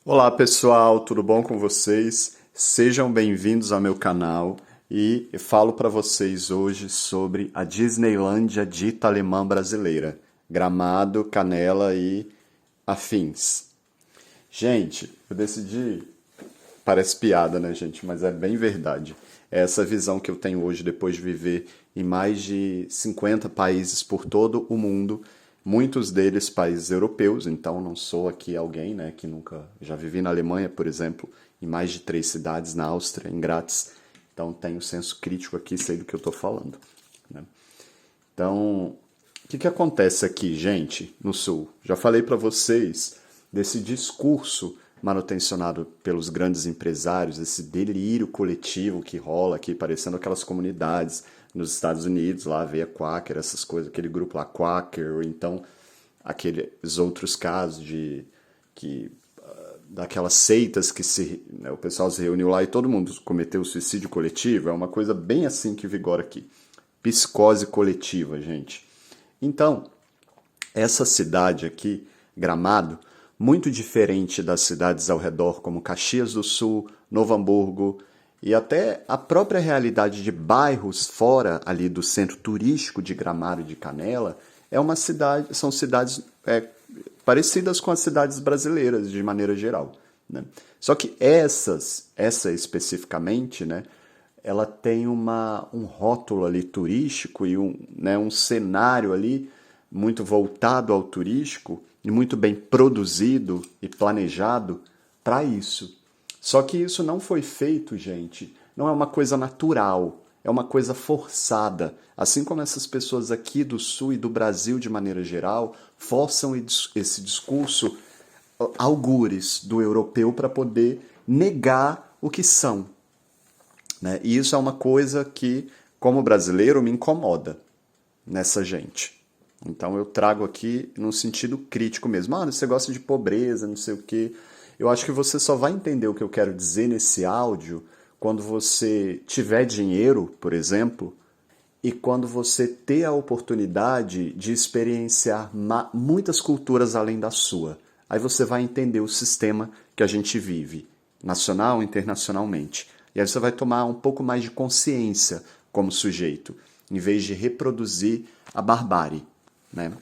Olá pessoal, tudo bom com vocês? Sejam bem-vindos ao meu canal e eu falo para vocês hoje sobre a Disneylândia dita alemã brasileira, Gramado, Canela e afins. Gente, eu decidi, parece piada, né, gente, mas é bem verdade. É essa visão que eu tenho hoje depois de viver em mais de 50 países por todo o mundo, muitos deles países europeus, então não sou aqui alguém, né, que nunca já vivi na Alemanha, por exemplo, em mais de 3 cidades, na Áustria, em Graz, então tenho senso crítico aqui, sei do que eu estou falando, né? Então, o que acontece aqui, gente, no Sul? Já falei para vocês desse discurso manutencionado pelos grandes empresários, esse delírio coletivo que rola aqui, parecendo aquelas comunidades nos Estados Unidos, lá a Veia Quaker, essas coisas, aquele grupo lá Quaker, ou então aqueles outros casos de que daquelas seitas que né, o pessoal se reuniu lá e todo mundo cometeu suicídio coletivo, é uma coisa bem assim que vigora aqui. Psicose coletiva, gente. Então, essa cidade aqui, Gramado, muito diferente das cidades ao redor, como Caxias do Sul, Novo Hamburgo e até a própria realidade de bairros fora ali do centro turístico de Gramado e de Canela, são cidades parecidas com as cidades brasileiras de maneira geral, né? Só que essa especificamente, né, ela tem um rótulo ali turístico e um cenário ali muito voltado ao turístico e muito bem produzido e planejado para isso. Só que isso não foi feito, gente. Não é uma coisa natural, é uma coisa forçada. Assim como essas pessoas aqui do Sul e do Brasil de maneira geral forçam esse discurso algures do europeu para poder negar o que são, né? E isso é uma coisa que, como brasileiro, me incomoda nessa gente. Então eu trago aqui num sentido crítico mesmo. Ah, você gosta de pobreza, não sei o quê. Eu acho que você só vai entender o que eu quero dizer nesse áudio quando você tiver dinheiro, por exemplo, e quando você ter a oportunidade de experienciar muitas culturas além da sua. Aí você vai entender o sistema que a gente vive, nacional e internacionalmente. E aí você vai tomar um pouco mais de consciência como sujeito, em vez de reproduzir a barbárie, né?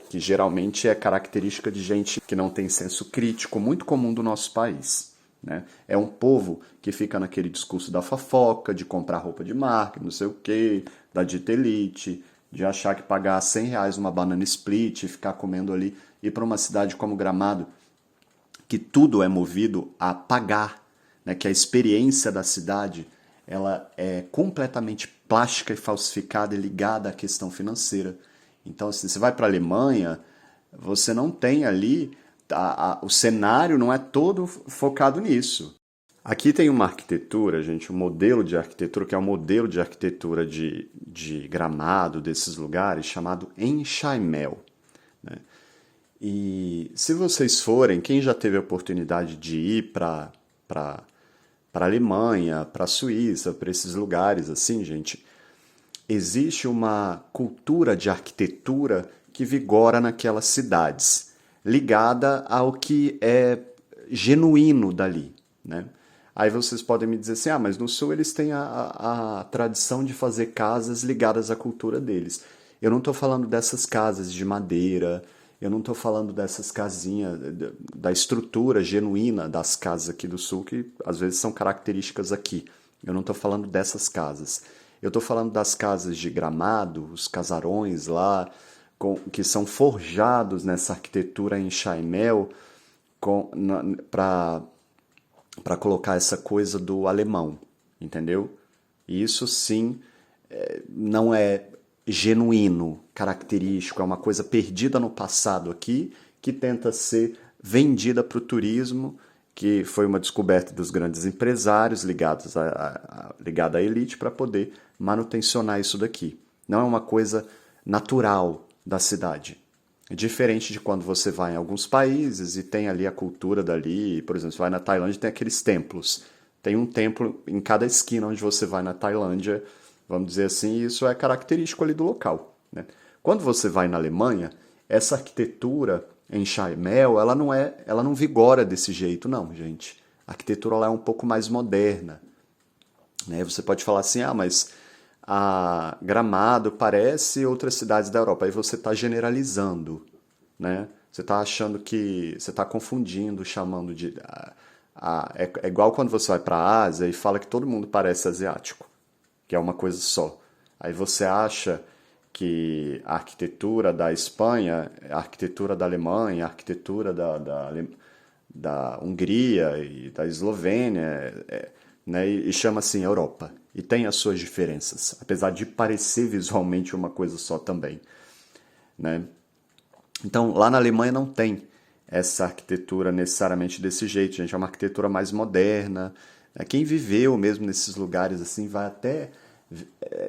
Que geralmente é característica de gente que não tem senso crítico, muito comum do nosso país, né? É um povo que fica naquele discurso da fofoca, de comprar roupa de marca, não sei o quê, da dita elite, de achar que pagar R$ 100 uma banana split e ficar comendo ali, ir para uma cidade como Gramado, que tudo é movido a pagar, né? Que a experiência da cidade ela é completamente plástica e falsificada e ligada à questão financeira. Então, se você vai para a Alemanha, você não tem ali, o cenário não é todo focado nisso. Aqui tem uma arquitetura, gente, um modelo de arquitetura, que é um modelo de arquitetura de Gramado, desses lugares, chamado Enxaimel, né? E se vocês forem, quem já teve a oportunidade de ir para a Alemanha, para a Suíça, para esses lugares assim, gente, existe uma cultura de arquitetura que vigora naquelas cidades, ligada ao que é genuíno dali, né? Aí vocês podem me dizer assim, ah, mas no Sul eles têm a tradição de fazer casas ligadas à cultura deles. Eu não estou falando dessas casas de madeira, eu não estou falando dessas casinhas, da estrutura genuína das casas aqui do Sul, que às vezes são características aqui. Eu não estou falando dessas casas. Eu estou falando das casas de Gramado, os casarões lá, que são forjados nessa arquitetura em Chaimel para colocar essa coisa do alemão, entendeu? E isso sim não é genuíno, característico, é uma coisa perdida no passado aqui, que tenta ser vendida para o turismo, que foi uma descoberta dos grandes empresários ligada à elite para poder manutencionar isso daqui. Não é uma coisa natural da cidade. É diferente de quando você vai em alguns países e tem ali a cultura dali. Por exemplo, você vai na Tailândia e tem aqueles templos. Tem um templo em cada esquina onde você vai na Tailândia, vamos dizer assim, e isso é característico ali do local, né? Quando você vai na Alemanha, essa arquitetura em Chaimel, ela não vigora desse jeito, não, gente. A arquitetura lá é um pouco mais moderna, né? Você pode falar assim, ah, mas a Gramado parece outras cidades da Europa. Aí você está generalizando, né? Você está achando que você está confundindo, chamando de é igual quando você vai para a Ásia e fala que todo mundo parece asiático, que é uma coisa só. Aí você acha que a arquitetura da Espanha, a arquitetura da Alemanha, a arquitetura da Hungria e da Eslovênia, né, e chama assim Europa. E tem as suas diferenças, apesar de parecer visualmente uma coisa só também, né? Então, lá na Alemanha não tem essa arquitetura necessariamente desse jeito, gente. É uma arquitetura mais moderna. Quem viveu mesmo nesses lugares assim vai até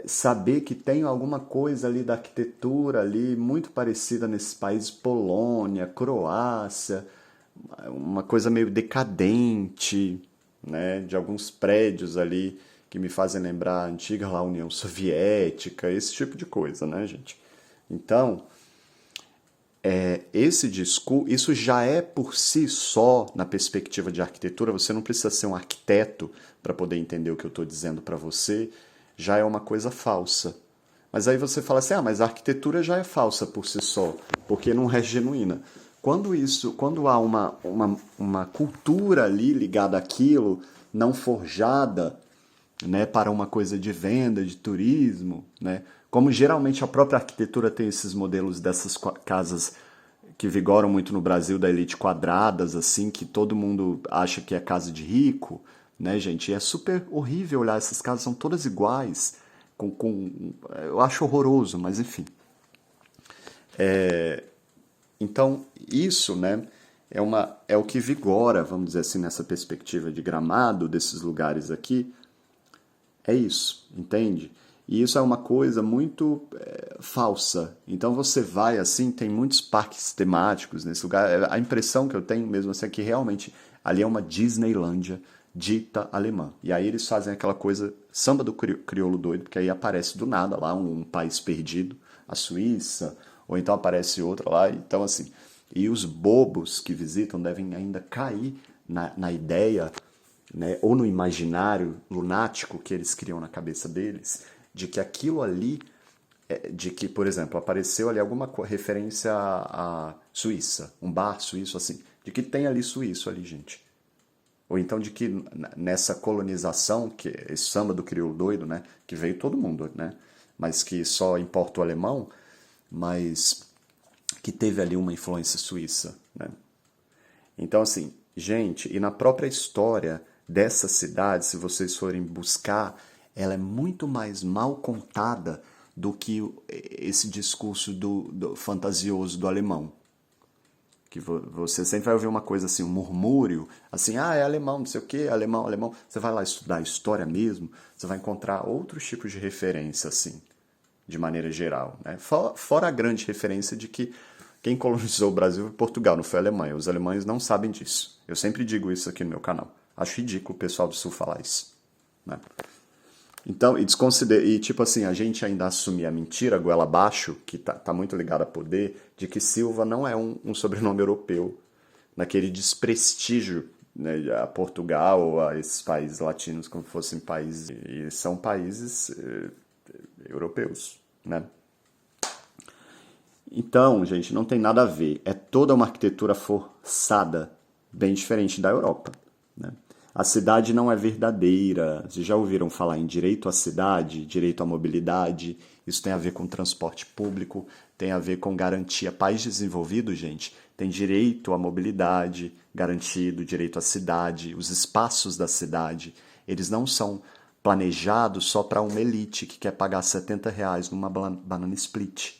saber que tem alguma coisa ali da arquitetura ali muito parecida nesses países, Polônia, Croácia, uma coisa meio decadente, né, de alguns prédios ali que me fazem lembrar a antiga lá União Soviética, esse tipo de coisa, né, gente? Então, esse discurso, isso já é por si só, na perspectiva de arquitetura, você não precisa ser um arquiteto para poder entender o que eu estou dizendo para você, já é uma coisa falsa. Mas aí você fala assim, ah, mas a arquitetura já é falsa por si só, porque não é genuína. Quando há uma cultura ali ligada àquilo, não forjada, né, para uma coisa de venda, de turismo, né, como geralmente a própria arquitetura tem esses modelos dessas casas que vigoram muito no Brasil, da elite quadradas, assim, que todo mundo acha que é casa de rico, né, gente? E é super horrível olhar, essas casas são todas iguais, eu acho horroroso, mas enfim. Então, isso, né, é o que vigora, vamos dizer assim, nessa perspectiva de Gramado, desses lugares aqui, é isso, entende? E isso é uma coisa muito falsa. Então você vai assim, tem muitos parques temáticos nesse lugar. A impressão que eu tenho mesmo assim, é que realmente ali é uma Disneylândia dita alemã. E aí eles fazem aquela coisa, samba do crioulo doido, porque aí aparece do nada lá um país perdido, a Suíça, ou então aparece outra lá. Então assim, e os bobos que visitam devem ainda cair na ideia, né, ou no imaginário lunático que eles criam na cabeça deles, de que aquilo ali, de que, por exemplo, apareceu ali alguma referência à Suíça, um bar suíço assim, de que tem ali suíço ali, gente. Ou então de que nessa colonização, que esse samba do crioulo doido, né, que veio todo mundo, né, mas que só importa o alemão, mas que teve ali uma influência suíça, né. Então, assim, gente, e na própria história dessa cidade, se vocês forem buscar, ela é muito mais mal contada do que esse discurso do fantasioso do alemão. Que você sempre vai ouvir uma coisa assim, um murmúrio, assim, ah, é alemão, não sei o quê, alemão, alemão. Você vai lá estudar história mesmo, você vai encontrar outros tipos de referência, assim, de maneira geral, né? Fora a grande referência de que quem colonizou o Brasil foi Portugal, não foi a Alemanha. Os alemães não sabem disso. Eu sempre digo isso aqui no meu canal. Acho ridículo o pessoal do Sul falar isso, né? Então, e tipo assim, a gente ainda assumir a mentira, goela abaixo, que tá muito ligada a poder, de que Silva não é um sobrenome europeu, naquele desprestígio, né, a Portugal ou a esses países latinos como fossem países, e são países europeus, né? Então, gente, não tem nada a ver. É toda uma arquitetura forçada, bem diferente da Europa, né? A cidade não é verdadeira. Vocês já ouviram falar em direito à cidade, direito à mobilidade? Isso tem a ver com transporte público, tem a ver com garantia. País desenvolvido, gente, tem direito à mobilidade garantido, direito à cidade, os espaços da cidade. Eles não são planejados só para uma elite que quer pagar R$ 70 numa banana split.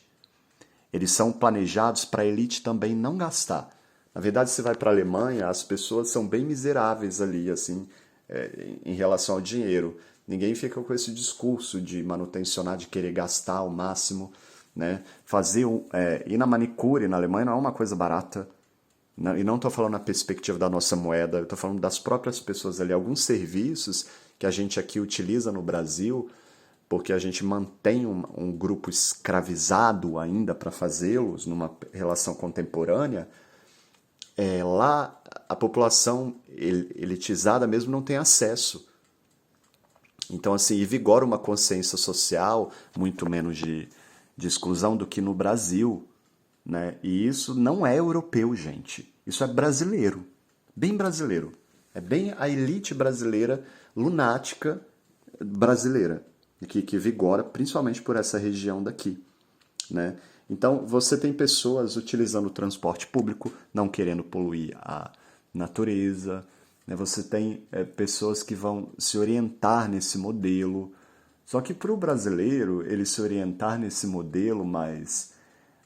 Eles são planejados para a elite também não gastar. Na verdade, você vai para a Alemanha, as pessoas são bem miseráveis ali, assim, em relação ao dinheiro. Ninguém fica com esse discurso de manutencionar, de querer gastar ao máximo, né? Ir na manicure na Alemanha não é uma coisa barata. E não estou falando na perspectiva da nossa moeda, eu estou falando das próprias pessoas ali. Alguns serviços que a gente aqui utiliza no Brasil, porque a gente mantém um grupo escravizado ainda para fazê-los numa relação contemporânea, lá a população elitizada mesmo não tem acesso. Então, assim, e vigora uma consciência social muito menos de exclusão do que no Brasil, né? E isso não é europeu, gente. Isso é brasileiro, bem brasileiro. É bem a elite brasileira, lunática brasileira, que vigora principalmente por essa região daqui, né? Então, você tem pessoas utilizando o transporte público, não querendo poluir a natureza, né? Você tem pessoas que vão se orientar nesse modelo. Só que para o brasileiro, ele se orientar nesse modelo mais,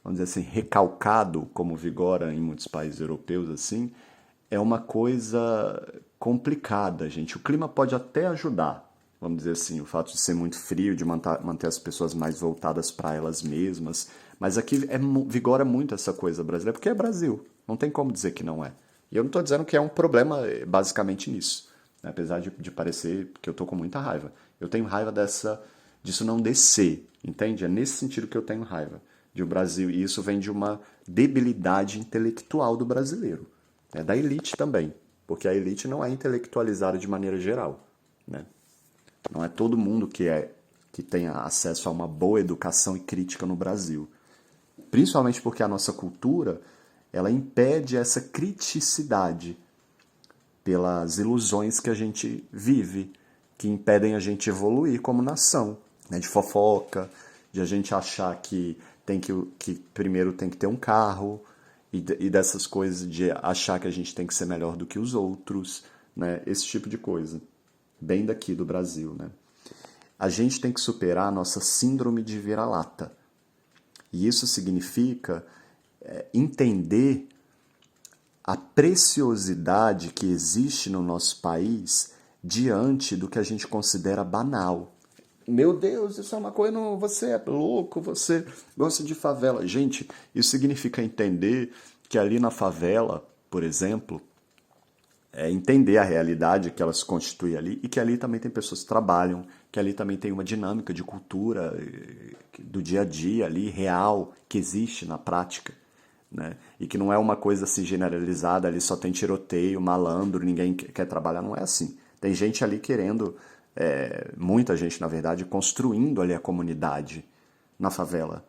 vamos dizer assim, recalcado, como vigora em muitos países europeus, assim, é uma coisa complicada, gente. O clima pode até ajudar, vamos dizer assim, o fato de ser muito frio, de manter as pessoas mais voltadas para elas mesmas. Mas aqui vigora muito essa coisa brasileira, porque é Brasil. Não tem como dizer que não é. E eu não estou dizendo que é um problema basicamente nisso, né? Apesar de parecer que eu estou com muita raiva. Eu tenho raiva disso não descer, entende? É nesse sentido que eu tenho raiva de o Brasil. E isso vem de uma debilidade intelectual do brasileiro. É da elite também, porque a elite não é intelectualizada de maneira geral, né? Não é todo mundo que tem acesso a uma boa educação e crítica no Brasil. Principalmente porque a nossa cultura, ela impede essa criticidade pelas ilusões que a gente vive, que impedem a gente evoluir como nação, né? De fofoca, de a gente achar que primeiro tem que ter um carro, e dessas coisas de achar que a gente tem que ser melhor do que os outros, né? Esse tipo de coisa, bem daqui do Brasil, né? A gente tem que superar a nossa síndrome de vira-lata. E isso significa entender a preciosidade que existe no nosso país diante do que a gente considera banal. Meu Deus, isso é uma coisa, não, você é louco, você gosta de favela. Gente, isso significa entender que ali na favela, por exemplo, entender a realidade que ela se constitui ali e que ali também tem pessoas que trabalham, que ali também tem uma dinâmica de cultura do dia a dia ali, real, que existe na prática, né? E que não é uma coisa assim generalizada, ali só tem tiroteio, malandro, ninguém quer trabalhar, não é assim. Tem gente ali querendo, muita gente na verdade, construindo ali a comunidade na favela.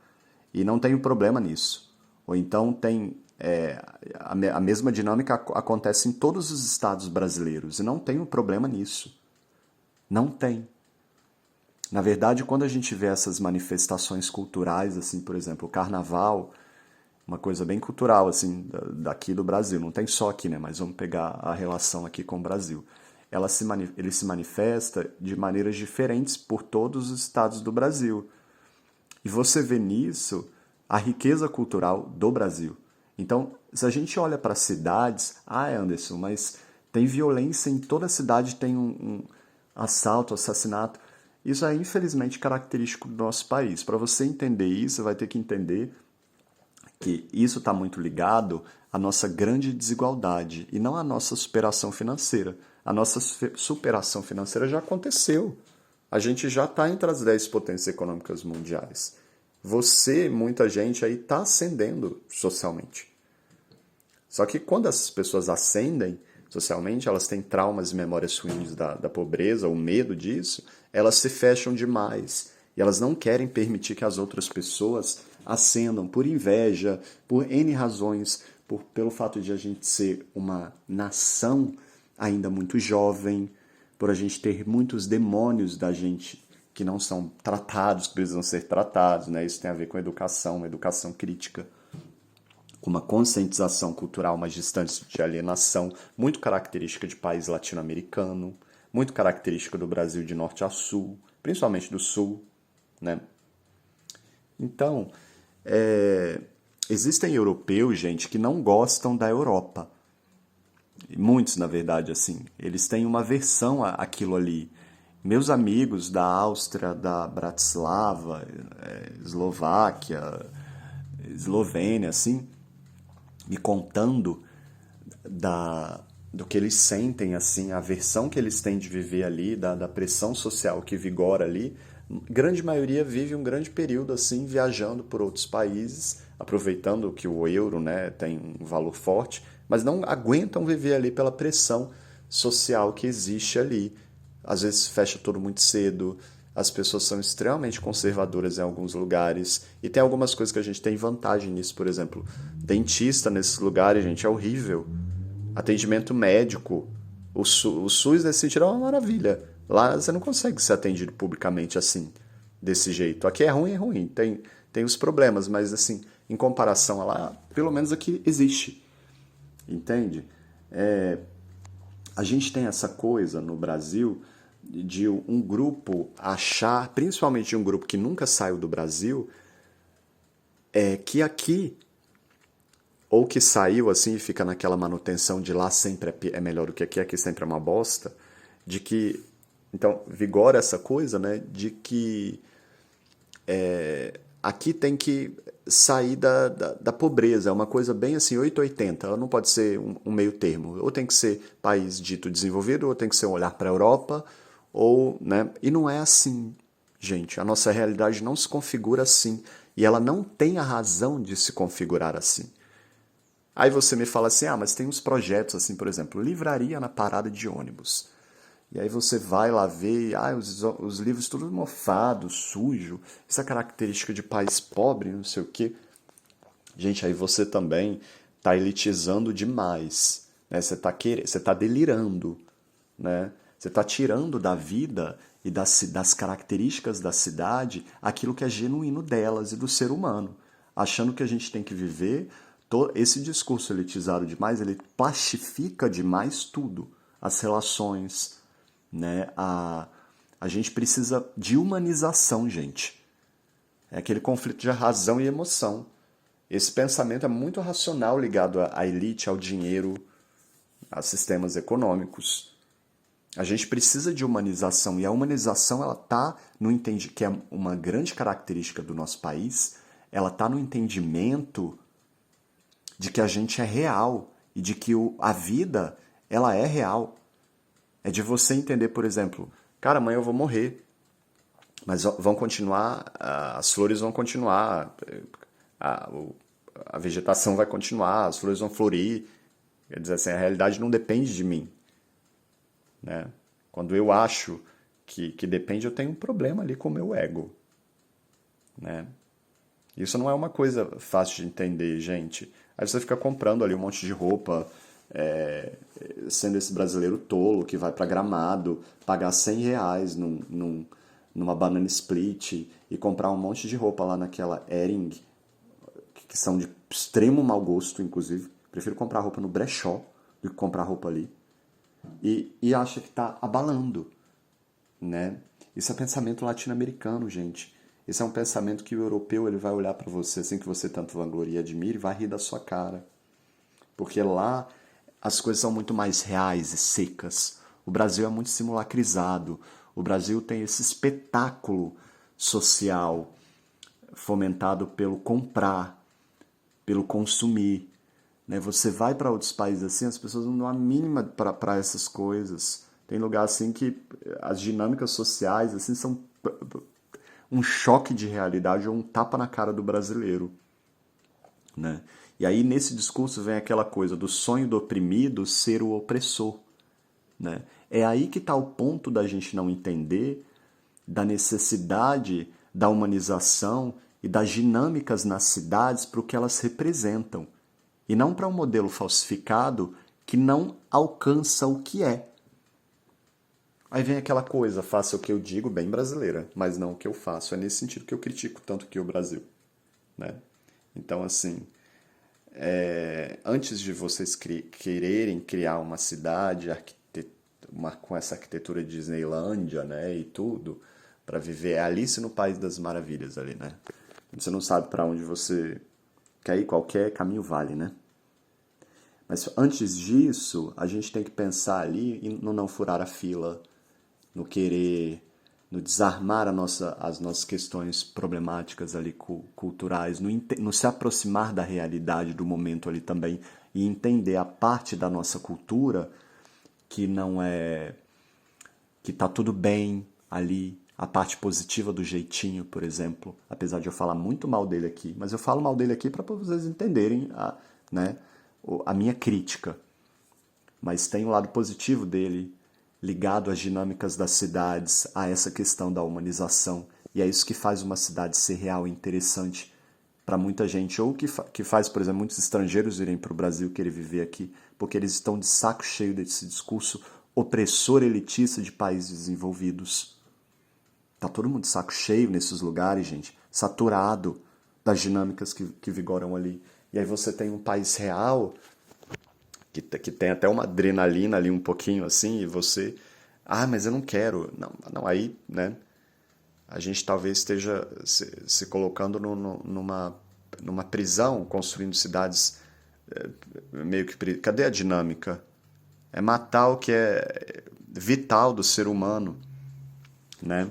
E não tem problema nisso. Ou então tem a mesma dinâmica acontece em todos os estados brasileiros e não tem um problema nisso. Não tem. Na verdade, quando a gente vê essas manifestações culturais, assim, por exemplo, o carnaval, uma coisa bem cultural, assim, daqui do Brasil, não tem só aqui, né? Mas vamos pegar a relação aqui com o Brasil. Ele se manifesta de maneiras diferentes por todos os estados do Brasil. E você vê nisso a riqueza cultural do Brasil. Então, se a gente olha para cidades, Anderson, mas tem violência em toda cidade, tem um assalto, assassinato. Isso é infelizmente característico do nosso país. Para você entender isso, você vai ter que entender que isso está muito ligado à nossa grande desigualdade e não à nossa superação financeira. A nossa superação financeira já aconteceu. A gente já está entre as 10 potências econômicas mundiais. Você, muita gente aí está ascendendo socialmente. Só que quando essas pessoas ascendem socialmente, elas têm traumas e memórias ruins da pobreza, o medo disso, elas se fecham demais. E elas não querem permitir que as outras pessoas ascendam por inveja, por N razões, pelo fato de a gente ser uma nação ainda muito jovem, por a gente ter muitos demônios da gente que não são tratados, que precisam ser tratados, né? Isso tem a ver com educação, uma educação crítica, com uma conscientização cultural mais distante de alienação, muito característica de país latino-americano, muito característica do Brasil de norte a sul, principalmente do sul, né? Então, existem europeus, gente, que não gostam da Europa. Muitos, na verdade, assim. Eles têm uma aversão àquilo ali. Meus amigos da Áustria, da Bratislava, Eslováquia, Eslovênia, assim, me contando do que eles sentem, assim, a aversão que eles têm de viver ali, da pressão social que vigora ali. Grande maioria vive um grande período assim, viajando por outros países, aproveitando que o euro, né, tem um valor forte, mas não aguentam viver ali pela pressão social que existe ali. Às vezes fecha tudo muito cedo, as pessoas são extremamente conservadoras em alguns lugares, e tem algumas coisas que a gente tem vantagem nisso, por exemplo, dentista nesses lugares, gente, é horrível. Atendimento médico, o SUS nesse sentido é uma maravilha. Lá você não consegue ser atendido publicamente assim, desse jeito. Aqui é ruim, tem os problemas, mas assim, em comparação a lá, pelo menos aqui existe, entende? A gente tem essa coisa no Brasil de um grupo achar, principalmente um grupo que nunca saiu do Brasil, que aqui, ou que saiu assim e fica naquela manutenção de lá sempre é melhor do que aqui sempre é uma bosta, de que, então, vigora essa coisa, né, de que aqui tem que sair da pobreza, é uma coisa bem assim, 880, ela não pode ser um meio termo, ou tem que ser país dito desenvolvido, ou tem que ser um olhar para a Europa, ou, né, e não é assim, gente, a nossa realidade não se configura assim, e ela não tem a razão de se configurar assim. Aí você me fala assim, mas tem uns projetos assim, por exemplo, livraria na parada de ônibus. E aí você vai lá ver, os livros todos mofados, sujo, essa característica de país pobre, não sei o quê. Gente, aí você também está elitizando demais, né? Você tá delirando, né? Você está tirando da vida e das características da cidade aquilo que é genuíno delas e do ser humano, achando que a gente tem que viver. Esse discurso elitizado demais, ele plastifica demais tudo, as relações, né? A gente precisa de humanização, gente. É aquele conflito de razão e emoção. Esse pensamento é muito racional ligado à elite, ao dinheiro, a sistemas econômicos. A gente precisa de humanização, e a humanização ela tá no que é uma grande característica do nosso país, ela tá no entendimento de que a gente é real e de que a vida ela é real. É de você entender, por exemplo, cara, amanhã eu vou morrer, mas vão continuar, as flores vão continuar, a vegetação vai continuar, as flores vão florir. Quer dizer assim, a realidade não depende de mim, né? Quando eu acho que depende, eu tenho um problema ali com o meu ego, né? Isso não é uma coisa fácil de entender, gente. Aí você fica comprando ali um monte de roupa, sendo esse brasileiro tolo que vai para Gramado, pagar R$ 100 numa banana split e comprar um monte de roupa lá naquela Hering, que são de extremo mau gosto, inclusive. Prefiro comprar roupa no brechó do que comprar roupa ali. E acha que está abalando, né? Isso é pensamento latino-americano, gente. Esse é um pensamento que o europeu ele vai olhar para você, assim que você tanto vangloria e admira, e vai rir da sua cara. Porque lá as coisas são muito mais reais e secas. O Brasil é muito simulacrizado. O Brasil tem esse espetáculo social fomentado pelo comprar, pelo consumir, né? Você vai para outros países assim, as pessoas não dão a mínima para essas coisas. Tem lugar assim que as dinâmicas sociais assim são um choque de realidade ou um tapa na cara do brasileiro, né? E aí nesse discurso vem aquela coisa do sonho do oprimido ser o opressor, né? É aí que está o ponto da gente não entender da necessidade da humanização e das dinâmicas nas cidades para o que elas representam, e não para um modelo falsificado que não alcança o que é. Aí vem aquela coisa, faça o que eu digo, bem brasileira, mas não o que eu faço. É nesse sentido que eu critico tanto que o Brasil, né? Então, assim, antes de vocês quererem criar uma cidade com essa arquitetura de Disneylândia, né, e tudo, para viver, é Alice no País das Maravilhas ali, né? Você não sabe para onde você quer ir, qualquer caminho vale, né? Mas antes disso, a gente tem que pensar ali no não furar a fila, no querer, no desarmar as nossas questões problemáticas ali culturais, no se aproximar da realidade do momento ali também e entender a parte da nossa cultura que não é, que tá tudo bem ali, a parte positiva do jeitinho, por exemplo, apesar de eu falar muito mal dele aqui, mas eu falo mal dele aqui para vocês entenderem, né? a minha crítica. Mas tem o lado positivo dele, ligado às dinâmicas das cidades, a essa questão da humanização. E é isso que faz uma cidade ser real e interessante para muita gente. Ou que faz, por exemplo, muitos estrangeiros irem para o Brasil querer viver aqui, porque eles estão de saco cheio desse discurso opressor elitista de países desenvolvidos. Tá todo mundo de saco cheio nesses lugares, gente, saturado das dinâmicas que vigoram ali. E aí você tem um país real que tem até uma adrenalina ali um pouquinho assim, e você... Ah, mas eu não quero. Não, aí, né? A gente talvez esteja se colocando numa prisão, construindo cidades meio que... Cadê a dinâmica? É matar o que é vital do ser humano, né?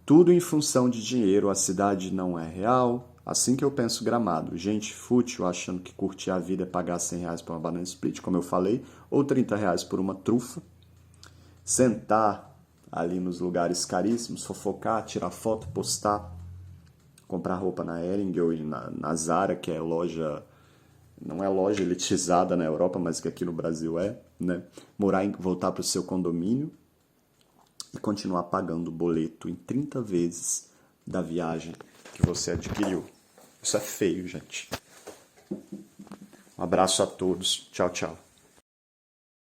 Tudo em função de dinheiro, a cidade não é real. Assim que eu penso Gramado. Gente fútil achando que curtir a vida é pagar R$100 por uma banana split, como eu falei, ou R$30 por uma trufa. Sentar ali nos lugares caríssimos, fofocar, tirar foto, postar, comprar roupa na Hering ou na Zara, que é loja... Não é loja elitizada na Europa, mas que aqui no Brasil é, né? Voltar para o seu condomínio e continuar pagando o boleto em 30 vezes da viagem que você adquiriu. Isso é feio, gente. Um abraço a todos. Tchau, tchau.